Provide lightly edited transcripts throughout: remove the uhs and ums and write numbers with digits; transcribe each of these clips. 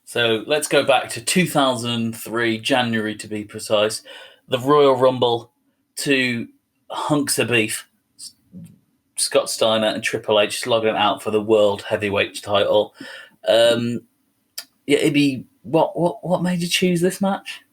So let's go back to 2003, January to be precise. The Royal Rumble, two hunks of beef. Scott Steiner and Triple H slogging it out for the World Heavyweight title. Ibby, what made you choose this match?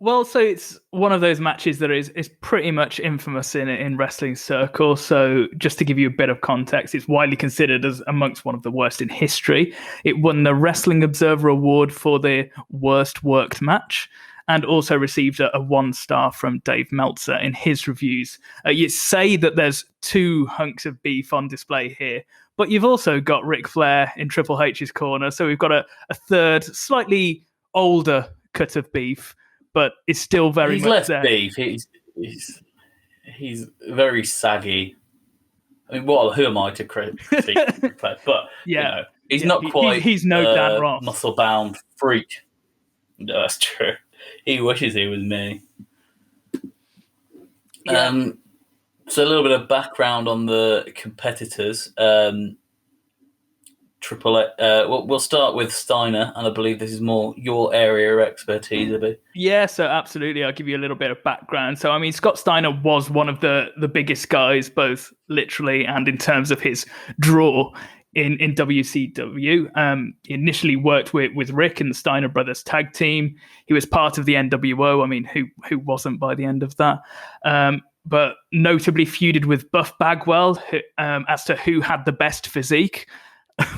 Well, so it's one of those matches that is pretty much infamous in wrestling circles. So just to give you a bit of context, it's widely considered as amongst one of the worst in history. It won the Wrestling Observer Award for the worst worked match, and also received a 1-star from Dave Meltzer in his reviews. You say that there's two hunks of beef on display here, but you've also got Ric Flair in Triple H's corner. So we've got a third, slightly older cut of beef, but it's still very he's much less there. Beef. He's very saggy. I mean, who am I to critique? But yeah, he's not quite. He's no Dan Ross, muscle bound freak. No, that's true. He wishes he was me. Yeah. So a little bit of background on the competitors. We'll start with Steiner, and I believe this is more your area of expertise, Ibby. Yeah, so absolutely. I'll give you a little bit of background. So, I mean, Scott Steiner was one of the biggest guys, both literally and in terms of his draw in WCW. He initially worked with Rick and the Steiner Brothers tag team. He was part of the NWO. I mean, who wasn't by the end of that? But notably feuded with Buff Bagwell as to who had the best physique.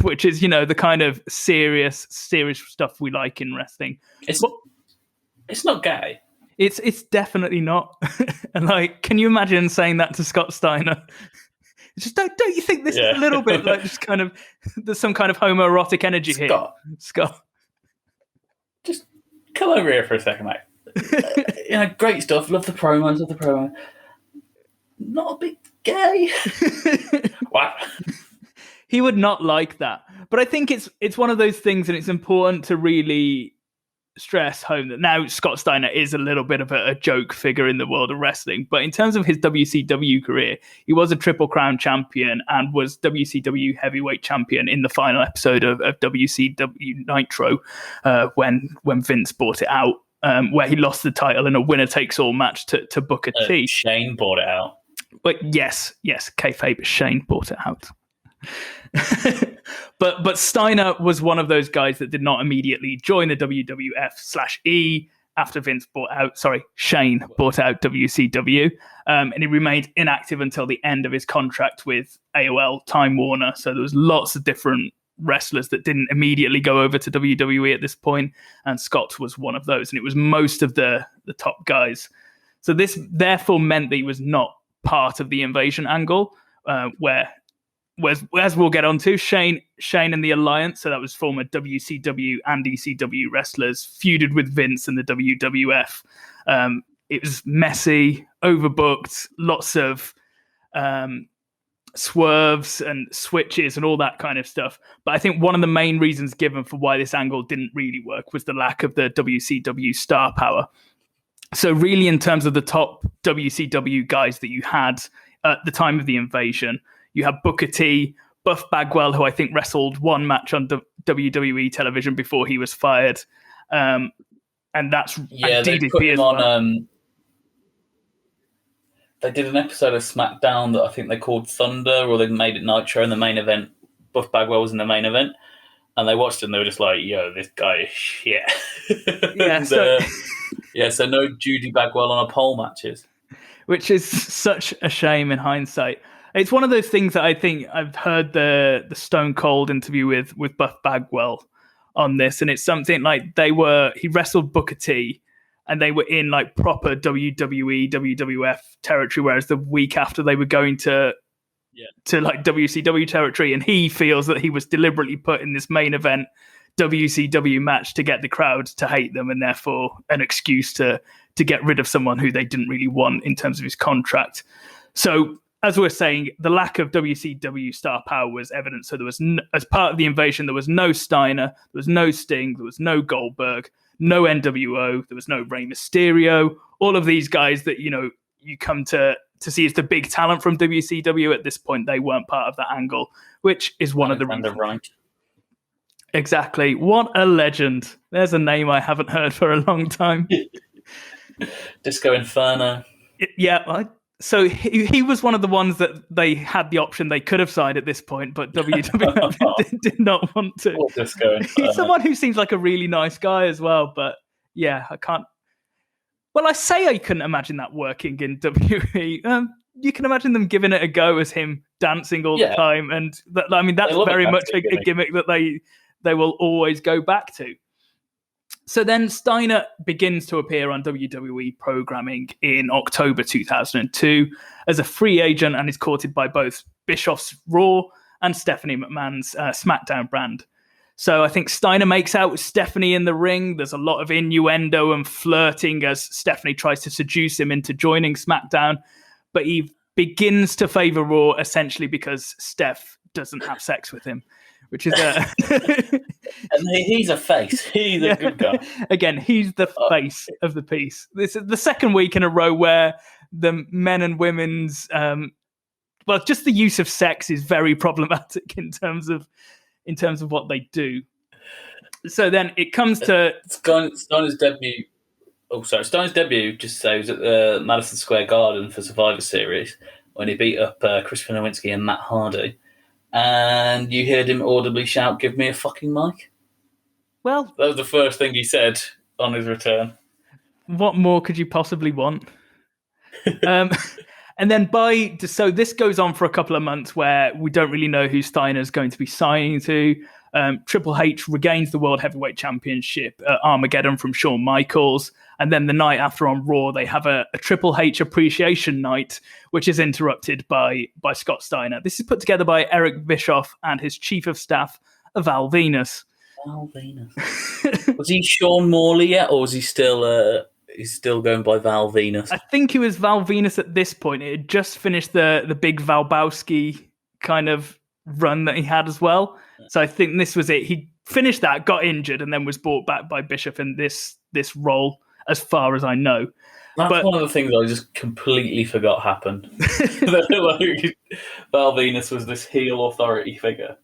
Which is, the kind of serious stuff we like in wrestling. It's not gay. It's definitely not. And can you imagine saying that to Scott Steiner? Just don't you think this is a little bit like just kind of there's some kind of homoerotic energy here, Scott? Just come over here for a second, mate. Great stuff. Love the promo. Not a bit gay. What? He would not like that. But I think it's one of those things, and it's important to really stress home that now Scott Steiner is a little bit of a joke figure in the world of wrestling. But in terms of his WCW career, he was a Triple Crown champion and was WCW heavyweight champion in the final episode of WCW Nitro when Vince bought it out, where he lost the title in a winner-takes-all match to Booker T. Shane bought it out. But yes, kayfabe, Shane bought it out. but Steiner was one of those guys that did not immediately join the WWF/E after Shane bought out WCW, and he remained inactive until the end of his contract with AOL Time Warner. So there was lots of different wrestlers that didn't immediately go over to WWE at this point, and Scott was one of those, and it was most of the top guys. So this therefore meant that he was not part of the invasion angle, where as we'll get on to, Shane and the Alliance, so that was former WCW and ECW wrestlers, feuded with Vince and the WWF. It was messy, overbooked, lots of swerves and switches and all that kind of stuff. But I think one of the main reasons given for why this angle didn't really work was the lack of the WCW star power. So really, in terms of the top WCW guys that you had at the time of the invasion, you have Booker T, Buff Bagwell, who I think wrestled one match on WWE television before he was fired. And that's they put him on. They did an episode of SmackDown that I think they called Thunder, or they made it Nitro in the main event. Buff Bagwell was in the main event. And they watched it and they were just like, yo, this guy is shit. Yeah, so no Judy Bagwell on a pole matches. Which is such a shame in hindsight. It's one of those things that I think I've heard the Stone Cold interview with Buff Bagwell on this, and it's something like he wrestled Booker T, and they were in like proper WWE, WWF territory, whereas the week after they were going to like WCW territory, and he feels that he was deliberately put in this main event WCW match to get the crowd to hate them, and therefore an excuse to get rid of someone who they didn't really want in terms of his contract. So, as we're saying, the lack of WCW star power was evident. So there was, as part of the invasion, there was no Steiner, there was no Sting, there was no Goldberg, no NWO, there was no Rey Mysterio. All of these guys that, you come to see as the big talent from WCW at this point, they weren't part of that angle, which is one of the reasons. Right. Exactly. What a legend. There's a name I haven't heard for a long time. Disco Inferno. So he was one of the ones that they had the option they could have signed at this point, but WWF did not want to. Disco Inferno. He's someone who seems like a really nice guy as well, but yeah, I can't. Well, I say I couldn't imagine that working in WWE. You can imagine them giving it a go as him dancing all the time, and that's very much a gimmick that they will always go back to. So then Steiner begins to appear on WWE programming in October 2002 as a free agent and is courted by both Bischoff's Raw and Stephanie McMahon's SmackDown brand. So I think Steiner makes out with Stephanie in the ring. There's a lot of innuendo and flirting as Stephanie tries to seduce him into joining SmackDown. But he begins to favor Raw essentially because Steph doesn't have sex with him, which is and he's a face. He's a good guy. Again, he's the face of the piece. This is the second week in a row where the men and women's, just the use of sex is very problematic in terms of what they do. So then it comes to Steiner's debut. Steiner's debut, just say, was at the Madison Square Garden for Survivor Series when he beat up Christopher Nowinski and Matt Hardy. And you heard him audibly shout, "Give me a fucking mic." Well, that was the first thing he said on his return. What more could you possibly want? And then so this goes on for a couple of months where we don't really know who Steiner's going to be signing to. Triple H regains the World Heavyweight Championship at Armageddon from Shawn Michaels. And then the night after on Raw, they have a Triple H appreciation night, which is interrupted by Scott Steiner. This is put together by Eric Bischoff and his chief of staff, Val Venus. Val Venus. Was he Sean Morley yet, or was he still... He's still going by Val Venus? I think he was Val Venus at this point. It had just finished the big Valbowski kind of run that he had as well. So I think this was it. He finished that, got injured, and then was brought back by Bischoff in this role, as far as I know. That's one of the things I just completely forgot happened. Val Venus was this heel authority figure.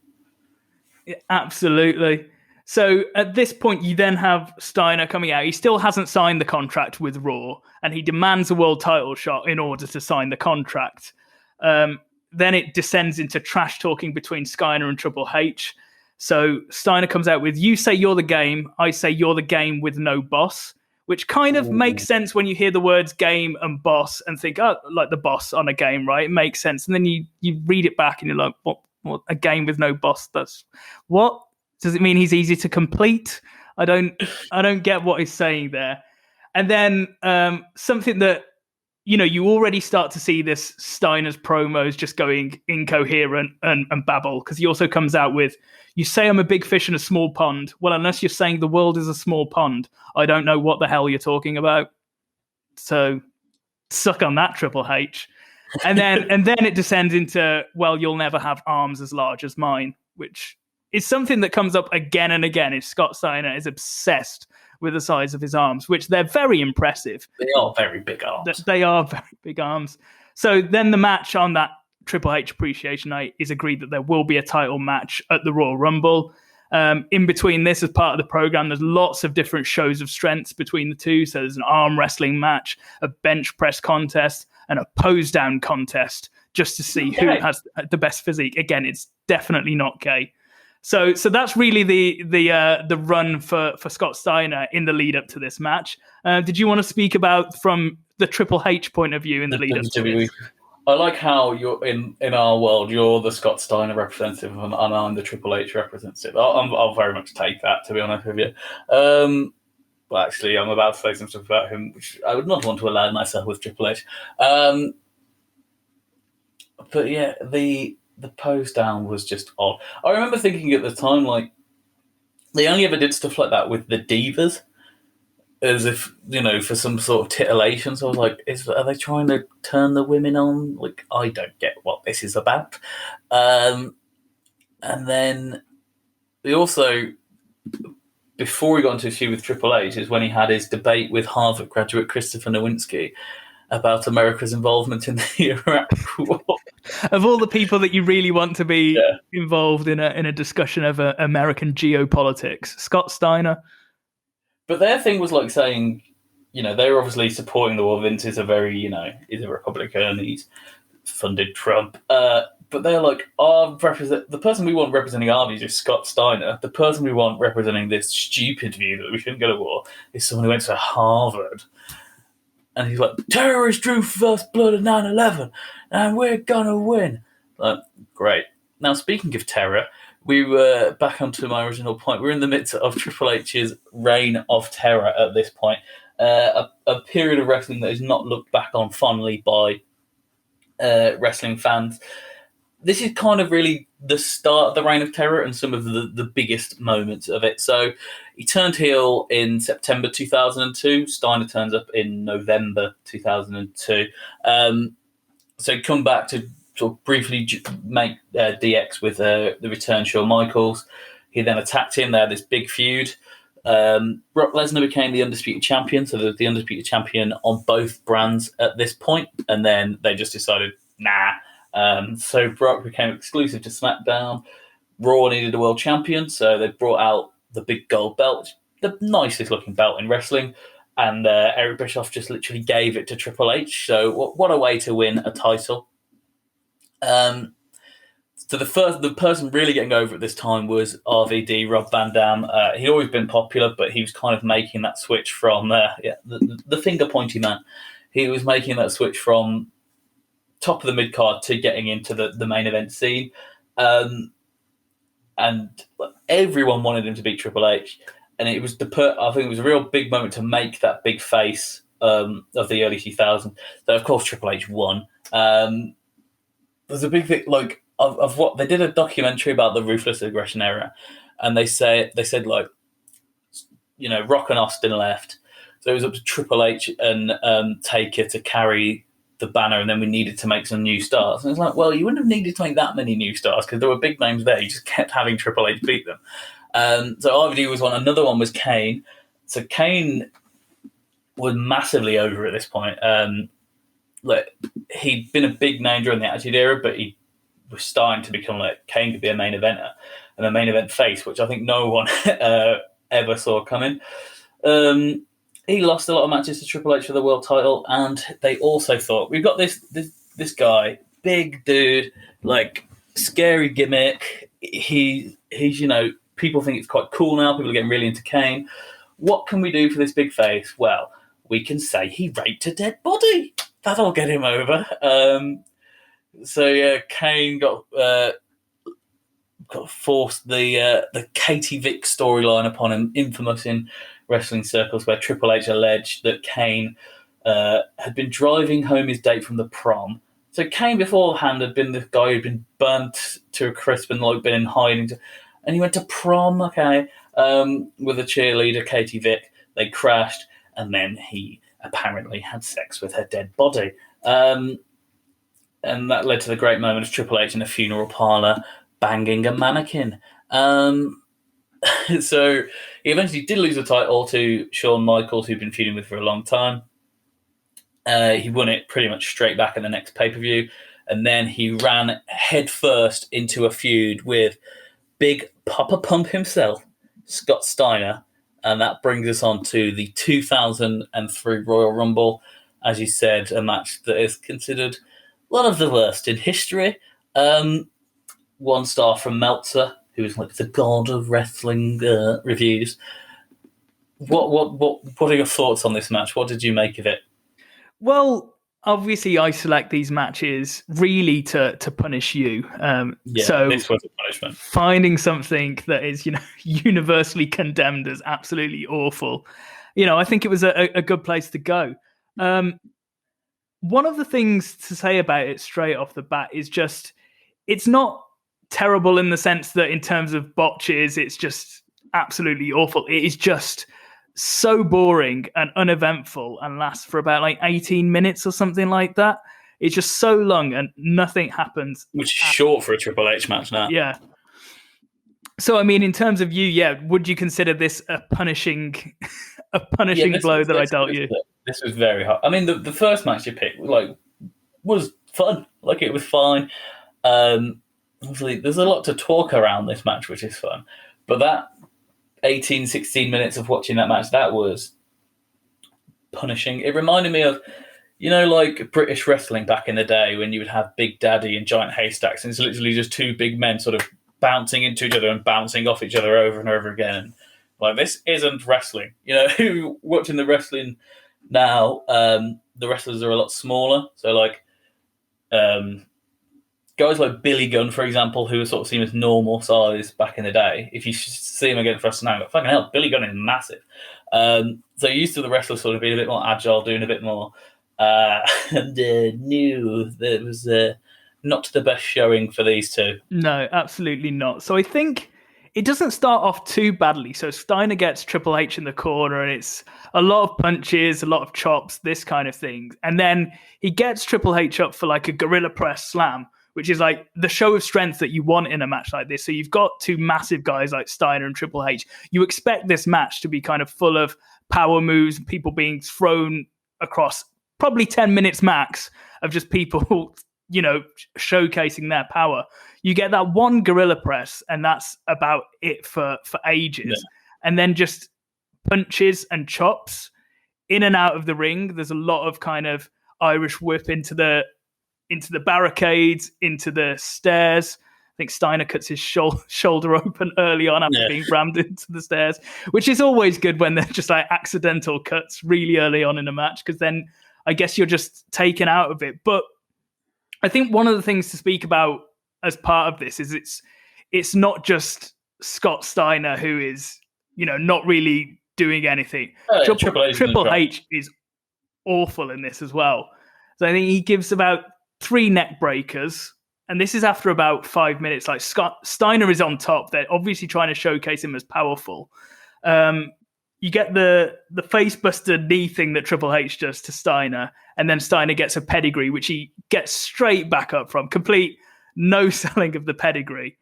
Yeah, absolutely. So at this point, you then have Steiner coming out. He still hasn't signed the contract with Raw, and he demands a world title shot in order to sign the contract. Then it descends into trash talking between Steiner and Triple H. So Steiner comes out with, "You say you're the game, I say you're the game with no boss," which kind of makes sense when you hear the words game and boss and think, oh, like the boss on a game, right? It makes sense. And then you read it back and you're like, what a game with no boss? That's what? Does it mean he's easy to complete? I don't get what he's saying there. And then something that, you already start to see this Steiner's promos just going incoherent and babble, because he also comes out with, "You say I'm a big fish in a small pond. Well, unless you're saying the world is a small pond, I don't know what the hell you're talking about. So suck on that, Triple H." And then it descends into, "Well, you'll never have arms as large as mine," which is something that comes up again and again. Is Scott Steiner is obsessed with the size of his arms, which they're very impressive. They are very big arms. They are very big arms. So then the match on that Triple H appreciation night is agreed that there will be a title match at the Royal Rumble. In between this, as part of the program, there's lots of different shows of strengths between the two. So there's an arm wrestling match, a bench press contest, and a pose down contest, just to see who has the best physique. Again, it's definitely not gay. So that's really the run for Scott Steiner in the lead up to this match. Did you want to speak about from the Triple H point of view in the lead up to this? I like how you're in our world. You're the Scott Steiner representative, and I'm the Triple H representative. I'll very much take that, to be honest with you. Well, actually, I'm about to say some stuff about him, which I would not want to align myself with Triple H. But yeah, the pose down was just odd. I remember thinking at the time, like, they only ever did stuff like that with the divas, as if, for some sort of titillation. So I was like, are they trying to turn the women on? Like, I don't get what this is about. And then they also, before he got into a feud with Triple H, is when he had his debate with Harvard graduate Christopher Nowinski about America's involvement in the Iraq War. Of all the people that you really want to be Yeah. involved in a discussion of American geopolitics, Scott Steiner. But their thing was like saying, they were obviously supporting the war. Vince is he's a Republican. He's funded Trump. But they're like, the person we want representing our views is Scott Steiner. The person we want representing this stupid view that we shouldn't go to war is someone who went to Harvard. And he's like, terrorists drew first blood at 9/11, and we're gonna win. Like, great. Now, speaking of terror, we were back onto my original point. We're in the midst of Triple H's reign of terror at this point. A period of wrestling that is not looked back on fondly by wrestling fans. This is kind of really the start of the reign of terror and some of the biggest moments of it. So he turned heel in September 2002. Steiner turns up in November 2002. So he come back to sort of briefly make DX with the return Shawn Michaels. He then attacked him. They had this big feud. Brock Lesnar became the Undisputed Champion, so the Undisputed Champion on both brands at this point, and then they just decided, nah. So Brock became exclusive to SmackDown. Raw needed a world champion, so they brought out the big gold belt, the nicest looking belt in wrestling, and Eric Bischoff just literally gave it to Triple H. So what a way to win a title. So the person really getting over at this time was RVD, Rob Van Dam. He'd always been popular, but he was kind of making that switch from the finger pointy man. He was making that switch from top of the mid card to getting into the main event scene, and everyone wanted him to beat Triple H, and it was I think it was a real big moment to make that big face of the early 2000s. So of course Triple H won. There's a big thing of what they did a documentary about the ruthless aggression era, and they said Rock and Austin left, so it was up to Triple H and Taker to carry the banner, and then we needed to make some new stars. And it's like, well, you wouldn't have needed to make that many new stars because there were big names there. You just kept having Triple H beat them. So RVD was one. Another one was Kane. So Kane was massively over at this point. He'd been a big name during the Attitude Era, but he was starting to become like Kane could be a main eventer and a main event face, which I think no one ever saw coming. He lost a lot of matches to Triple H for the world title, and they also thought, we've got this guy, big dude, like scary gimmick. He's people think it's quite cool now. People are getting really into Kane. What can we do for this big face? Well, we can say he raped a dead body. That'll get him over. Kane got forced the Katie Vick storyline upon him, infamous in wrestling circles, where Triple H alleged that Kane had been driving home his date from the prom. So Kane beforehand had been the guy who'd been burnt to a crisp and been in hiding, and he went to prom, with a cheerleader, Katie Vick. They crashed, and then he apparently had sex with her dead body. And that led to the great moment of Triple H in a funeral parlor banging a mannequin. So he eventually did lose the title to Shawn Michaels, who'd been feuding with for a long time. He won it pretty much straight back in the next pay-per-view. And then he ran headfirst into a feud with Big Papa Pump himself, Scott Steiner. And that brings us on to the 2003 Royal Rumble. As you said, a match that is considered one of the worst in history. 1 star from Meltzer, who is like the god of wrestling reviews. What are your thoughts on this match? What did you make of it? Well, obviously, I select these matches really to punish you. So this was a punishment. Finding something that is, universally condemned as absolutely awful, I think it was a good place to go. One of the things to say about it straight off the bat is just, it's not terrible in the sense that in terms of botches, it's just absolutely awful. It is just so boring and uneventful and lasts for about 18 minutes or something like that. It's just so long and nothing happens. Which is short for a Triple H match now. Yeah. So, I mean, in terms of you, would you consider this a punishing blow that I dealt you? This was very hard. I mean, the first match you picked was fun. Like, it was fine. Obviously, there's a lot to talk around this match, which is fun. But that 18, 16 minutes of watching that match, that was punishing. It reminded me of, like British wrestling back in the day when you would have Big Daddy and Giant Haystacks, and it's literally just two big men sort of bouncing into each other and bouncing off each other over and over again. And, like, this isn't wrestling. Watching the wrestling now, the wrestlers are a lot smaller. So, like, guys like Billy Gunn, for example, who were sort of seen as normal size back in the day, if you see him again for us now, fucking hell, Billy Gunn is massive. So you're used to the wrestlers sort of being a bit more agile, doing a bit more. And new, that was not the best showing for these two. No, absolutely not. So I think it doesn't start off too badly. So Steiner gets Triple H in the corner, and it's a lot of punches, a lot of chops, this kind of thing. And then he gets Triple H up for like a gorilla press slam, which is like the show of strength that you want in a match like this. So you've got two massive guys like Steiner and Triple H. You expect this match to be kind of full of power moves, people being thrown across probably 10 minutes max of just people, showcasing their power. You get that one gorilla press, and that's about it for ages. Yeah. And then just punches and chops in and out of the ring. There's a lot of kind of Irish whip into the barricades, into the stairs. I think Steiner cuts his shoulder open early on after being rammed into the stairs, which is always good when they're just like accidental cuts really early on in a match, because then I guess you're just taken out of it. But I think one of the things to speak about as part of this is it's not just Scott Steiner who is, not really doing anything. Triple H is awful in this as well. So I think he gives about 3 neck breakers, and this is after about 5 minutes. Like, Scott Steiner is on top. They're obviously trying to showcase him as powerful. You get the facebuster knee thing that Triple H does to Steiner, and then Steiner gets a pedigree, which he gets straight back up from. Complete no selling of the pedigree.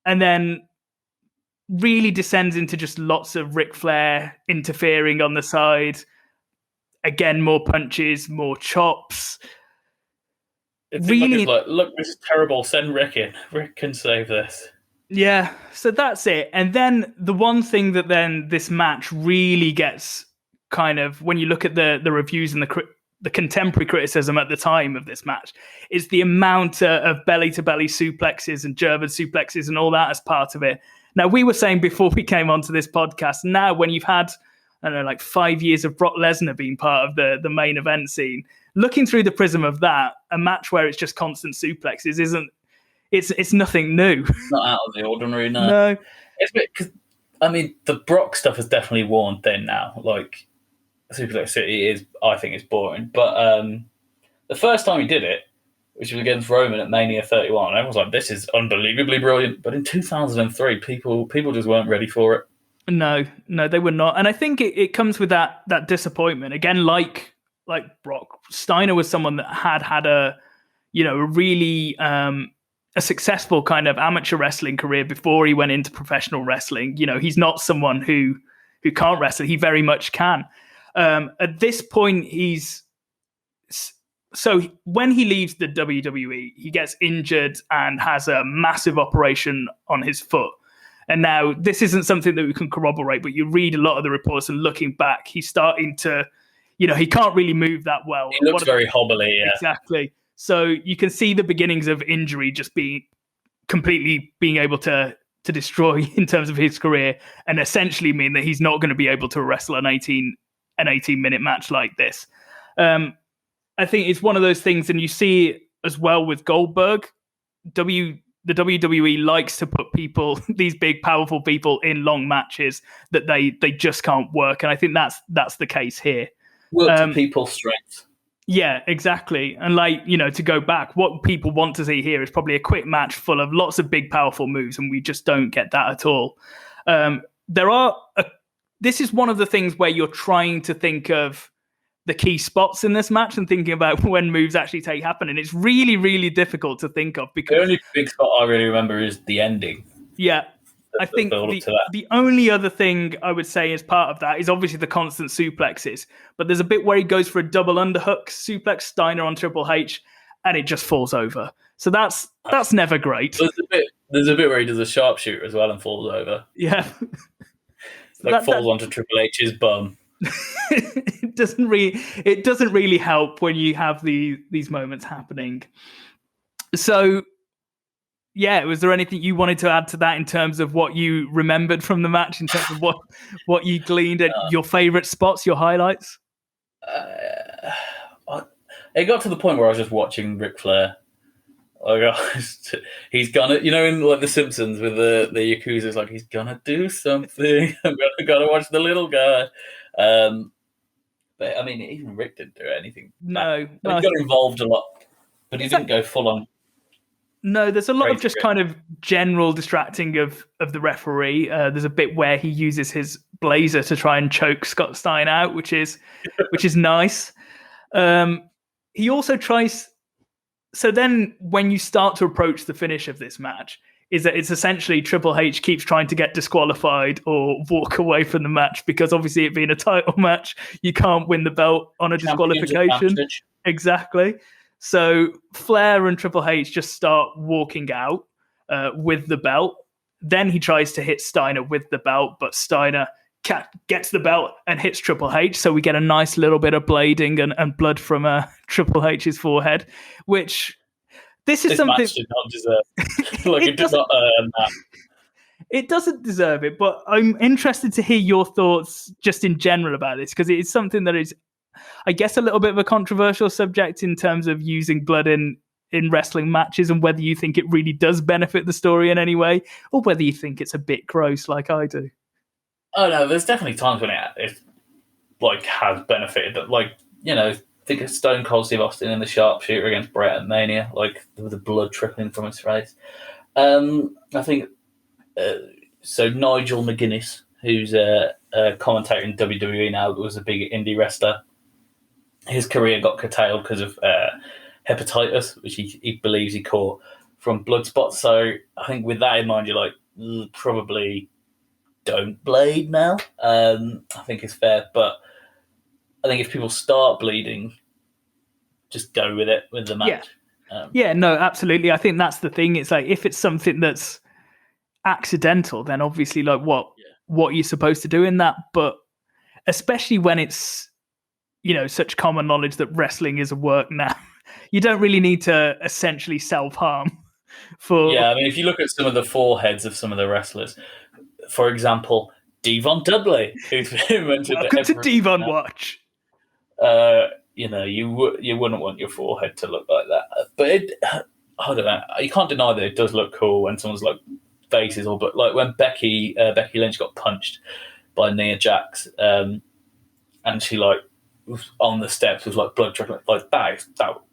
And then really descends into just lots of Ric Flair interfering on the side. Again, more punches, more chops. It's really like, look, this is terrible. Send Rick in. Rick can save this. Yeah, so that's it. And then the one thing that then this match really gets kind of, when you look at the reviews and the contemporary criticism at the time of this match, is the amount of belly-to-belly suplexes and German suplexes and all that as part of it. Now, we were saying before we came onto this podcast, now when you've had, I don't know, like 5 years of Brock Lesnar being part of the main event scene, looking through the prism of that, a match where it's just constant suplexes isn't, it's nothing new. It's not out of the ordinary, no. It's a bit, cause, I mean, the Brock stuff has definitely worn thin now. Like, Suplex City I think is boring. But the first time he did it, which was against Roman at Mania 31, everyone was like, this is unbelievably brilliant. But in 2003, people just weren't ready for it. No, they were not. And I think it comes with that disappointment. Again, like Brock, Steiner was someone that had a really a successful kind of amateur wrestling career before he went into professional wrestling. He's not someone who can't wrestle. He very much can. At this point, so when he leaves the WWE, he gets injured and has a massive operation on his foot. And now this isn't something that we can corroborate, but you read a lot of the reports, and looking back, he's starting to, he can't really move that well. He looks very hobbly, yeah. Exactly. So you can see the beginnings of injury just being completely being able to destroy in terms of his career, and essentially mean that he's not going to be able to wrestle an 18-minute match like this. I think it's one of those things, and you see it as well with Goldberg. The WWE likes to put these big, powerful people in long matches that they just can't work, and I think that's the case here. Work to people's strengths. Yeah, exactly. And to go back, what people want to see here is probably a quick match full of lots of big, powerful moves, and we just don't get that at all. This is one of the things where you're trying to think of the key spots in this match and thinking about when moves actually happen, and it's really, really difficult to think of, because the only big spot I really remember is the ending. Yeah. I think the only other thing I would say as part of that is obviously the constant suplexes, but there's a bit where he goes for a double underhook suplex, Steiner on Triple H, and it just falls over. So that's never great. There's a bit where he does a sharpshooter as well and falls over. Yeah. Falls onto Triple H's bum. It doesn't really help when you have these moments happening. So, yeah, was there anything you wanted to add to that in terms of what you remembered from the match, in terms of what you gleaned at your favourite spots, your highlights? It got to the point where I was just watching Ric Flair. He's gonna, in like The Simpsons with the Yakuza, it's like, he's gonna do something. I'm gonna watch the little guy. But I mean, even Rick didn't do anything. No, he got involved a lot, but he didn't go full on. No, there's a lot of just kind of general distracting of the referee. There's a bit where he uses his blazer to try and choke Scott Steiner out, which is nice. He also tries. So then, when you start to approach the finish of this match, is that it's essentially Triple H keeps trying to get disqualified or walk away from the match, because obviously it being a title match, you can't win the belt on a disqualification. Exactly. So Flair and Triple H just start walking out with the belt. Then he tries to hit Steiner with the belt, but Steiner gets the belt and hits Triple H. So we get a nice little bit of blading and blood from Triple H's forehead, which this something match did not deserve. It did not earn that. It doesn't deserve it, but I'm interested to hear your thoughts just in general about this, because it is something that is, I guess, a little bit of a controversial subject in terms of using blood in wrestling matches, and whether you think it really does benefit the story in any way, or whether you think it's a bit gross like I do. Oh no, there's definitely times when it has benefited. Think of Stone Cold Steve Austin in the sharpshooter against Bret at Mania, with the blood trickling from his face. I think so. Nigel McGuinness, who's a commentator in WWE now, was a big indie wrestler. His career got curtailed because of hepatitis, which he believes he caught from blood spots. So I think with that in mind, you're probably don't blade now. I think it's fair, but I think if people start bleeding, just go with it with the match. No, absolutely. I think that's the thing. It's like, if it's something that's accidental, then obviously what you're supposed to do in that. But especially when it's such common knowledge that wrestling is a work now, you don't really need to essentially self-harm. I mean, if you look at some of the foreheads of some of the wrestlers, for example, Devon Dudley, who's invented Welcome to Devon Watch. You wouldn't want your forehead to look like that, but I don't know. You can't deny that it does look cool when someone's face is all, but when Becky Lynch got punched by Nia Jax, and she was on the steps with blood trickling, that was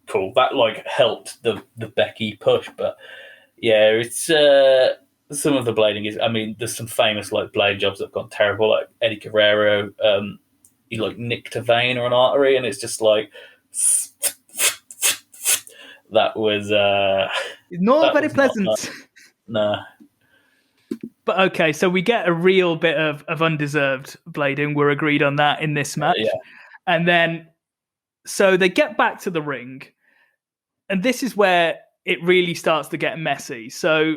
cool. That helped the Becky push, but yeah, it's some of the blading is. I mean, there's some famous blade jobs that have gone terrible, like Eddie Guerrero. He nicked a vein or an artery, and it's just that was not very pleasant. No. But okay, so we get a real bit of undeserved blading. We're agreed on that in this match. Yeah. And then, so they get back to the ring, and this is where it really starts to get messy. So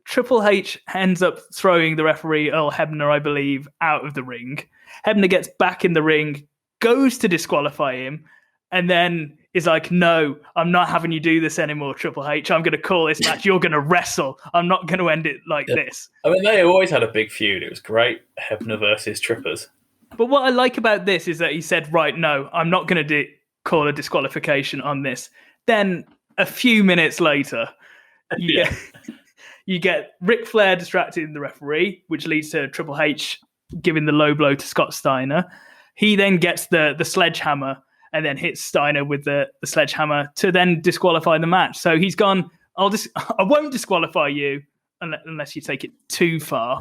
Triple H ends up throwing the referee, Earl Hebner, I believe, out of the ring. Hebner gets back in the ring, goes to disqualify him, and then is like, no, I'm not having you do this anymore, Triple H. I'm going to call this match. You're going to wrestle. I'm not going to end it like this. I mean, they always had a big feud. It was great, Hebner versus Trippers. But what I like about this is that he said, right, no, I'm not going to call a disqualification on this. Then a few minutes later, you get Ric Flair distracting the referee, which leads to Triple H giving the low blow to Scott Steiner. He then gets the sledgehammer and then hits Steiner with the sledgehammer to then disqualify the match. So he's gone, I won't disqualify you unless you take it too far.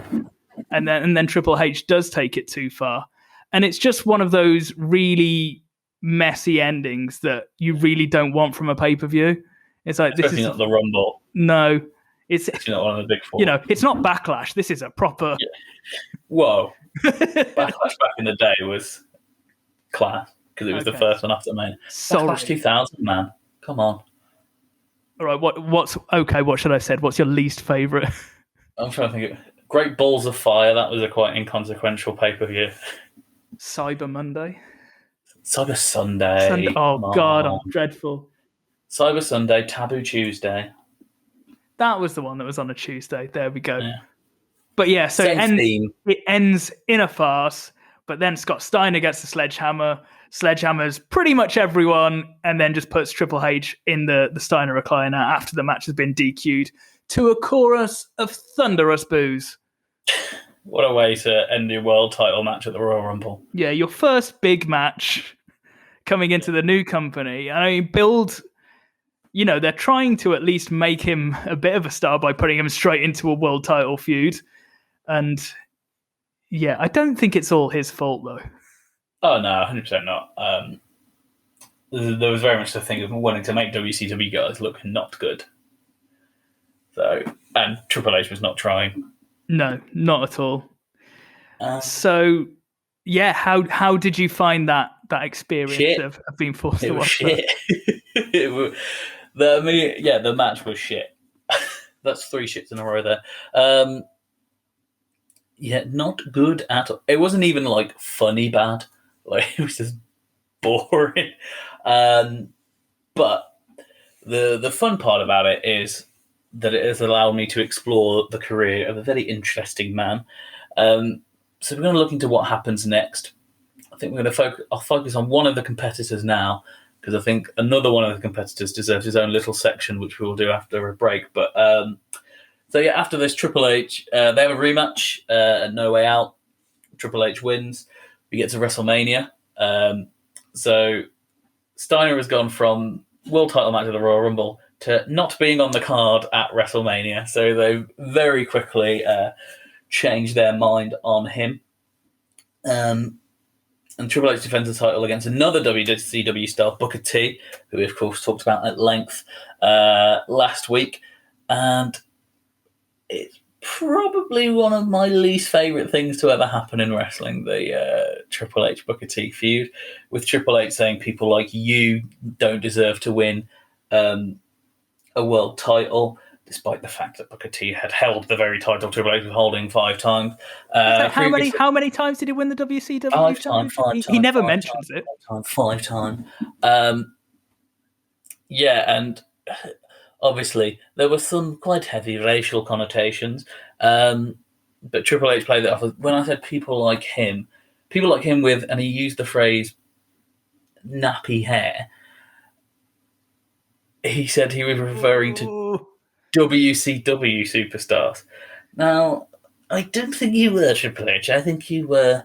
And then Triple H does take it too far. And it's just one of those really messy endings that you really don't want from a pay-per-view. It's like, especially this is not the Rumble. No. It's not one of the big four. It's not Backlash. This is a proper... Yeah. Whoa. Backlash back in the day was class, because it was the first one after Mania. Backlash 2000, man. Come on. All right, what's okay? What should I say? What's your least favorite? I'm trying to think of Great Balls of Fire. That was a quite inconsequential pay-per-view. Cyber Monday. Cyber Sunday. Sunday. Oh Come God, on. I'm dreadful. Cyber Sunday, Taboo Tuesday. That was the one that was on a Tuesday. There we go. Yeah. But yeah, so Same theme. it ends in a farce, but then Scott Steiner gets the sledgehammer, sledgehammers pretty much everyone, and then just puts Triple H in the Steiner recliner after the match has been DQ'd to a chorus of thunderous boos. What a way to end your world title match at the Royal Rumble. Yeah, your first big match coming into the new company. I mean, build, they're trying to at least make him a bit of a star by putting him straight into a world title feud. And yeah, I don't think it's all his fault, though. Oh, no, 100% not. There was very much the thing of wanting to make WCW guys look not good. So, and Triple H was not trying. No, not at all. So, yeah, how did you find that experience of being forced to watch shit. That? The match was shit. That's 3 shits in a row there. Not good at all. It wasn't even like funny bad. Like it was just boring. But the fun part about it is that it has allowed me to explore the career of a very interesting man. So we're going to look into what happens next. I think we're going to I'll focus on one of the competitors now, because I think another one of the competitors deserves his own little section, which we will do after a break. But so yeah, after this, Triple H, they have a rematch at No Way Out. Triple H wins. We get to WrestleMania. So Steiner has gone from world title match at the Royal Rumble to not being on the card at WrestleMania. So they very quickly changed their mind on him. And Triple H defends the title against another WCW star, Booker T, who we, of course, talked about at length last week. And it's probably one of my least favourite things to ever happen in wrestling, the Triple H Booker T feud, with Triple H saying people like you don't deserve to win a world title, despite the fact that Booker T had held the very title Triple H was holding 5 times. How many times did he win the WCW? 5 times. He never mentions it. 5 times. And obviously there were some quite heavy racial connotations, but Triple H played that off. When I said people like him with, and he used the phrase nappy hair, he said he was referring to WCW superstars. Now, I don't think you were, Triple H. I think you were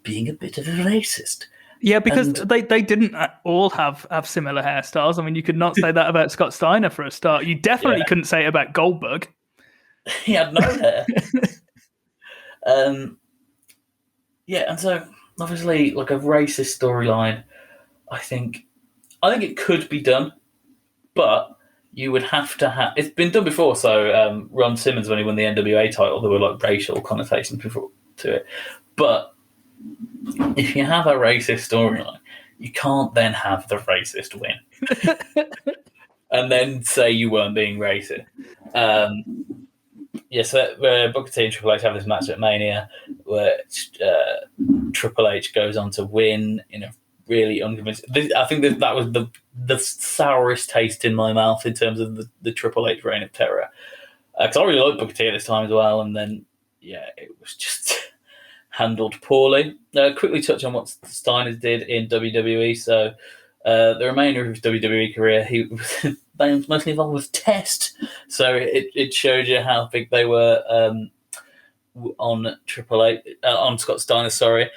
being a bit of a racist. Yeah, because they didn't all have similar hairstyles. I mean, you could not say that about Scott Steiner for a start. You definitely couldn't say it about Goldberg. He had no hair. And so obviously, like a racist storyline, I think it could be done, but you would have to have. It's been done before. So Ron Simmons, when he won the NWA title, there were like racial connotations before to it, but if you have a racist storyline, you can't then have the racist win and then say you weren't being racist. So Booker T and Triple H have this match at Mania where Triple H goes on to win in a really unconvincing. I think that was the sourest taste in my mouth in terms of the Triple H reign of terror. Because I really liked Booker T at this time as well, and then it was just handled poorly. Quickly touch on what Steiner did in WWE. So the remainder of his WWE career, he was mostly involved with Test. So it showed you how big they were on Triple H, on Scott Steiner. Sorry.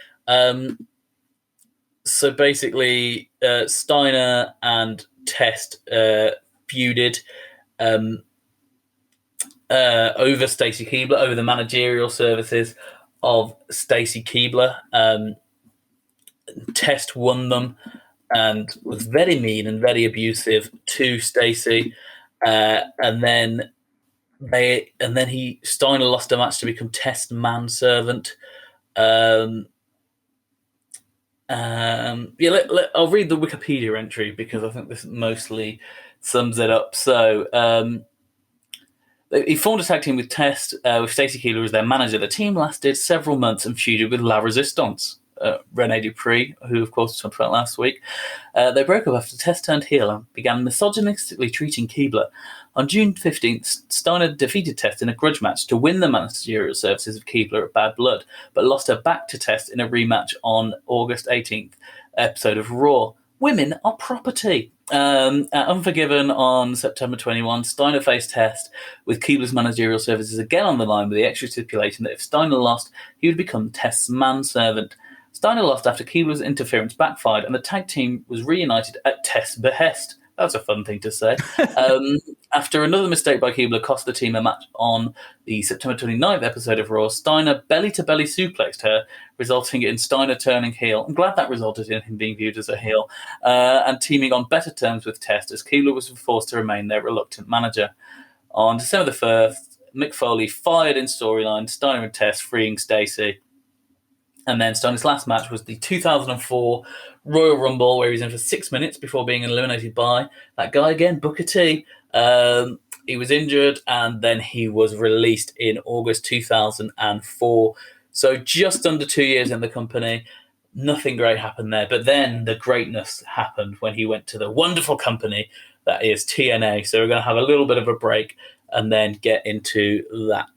So basically, Steiner and Test feuded over Stacy Keibler, over the managerial services of Stacy Keibler. Test won them and was very mean and very abusive to Stacy, and then Steiner lost a match to become Test manservant, I'll read the Wikipedia entry because I think this mostly sums it up. So he formed a tag team with Test, with Stacey Keibler as their manager. The team lasted several months and feuded with La Resistance, Rene Dupree, who of course we talked about last week. They broke up after Test turned heel and began misogynistically treating Keibler. On June 15th, Steiner defeated Test in a grudge match to win the managerial services of Keibler at Bad Blood, but lost her back to Test in a rematch on August 18th episode of Raw. Women are property. At Unforgiven on September 21, Steiner faced Test with Keibler's managerial services again on the line, with the extra stipulation that if Steiner lost, he would become Test's manservant. Steiner lost after Keibler's interference backfired, and the tag team was reunited at Test's behest. That's a fun thing to say. After another mistake by Keibler cost the team a match on the September 29th episode of Raw, Steiner belly-to-belly suplexed her, resulting in Steiner turning heel. I'm glad that resulted in him being viewed as a heel, and teaming on better terms with Test, as Keibler was forced to remain their reluctant manager. On December the 1st, Mick Foley fired in storyline, Steiner and Test freeing Stacey. And then Steiner's last match was the 2004 Royal Rumble, where he was in for 6 minutes before being eliminated by that guy again, Booker T. He was injured, and then he was released in August 2004. So just under 2 years in the company. Nothing great happened there. But then the greatness happened when he went to the wonderful company that is TNA. So we're going to have a little bit of a break and then get into that.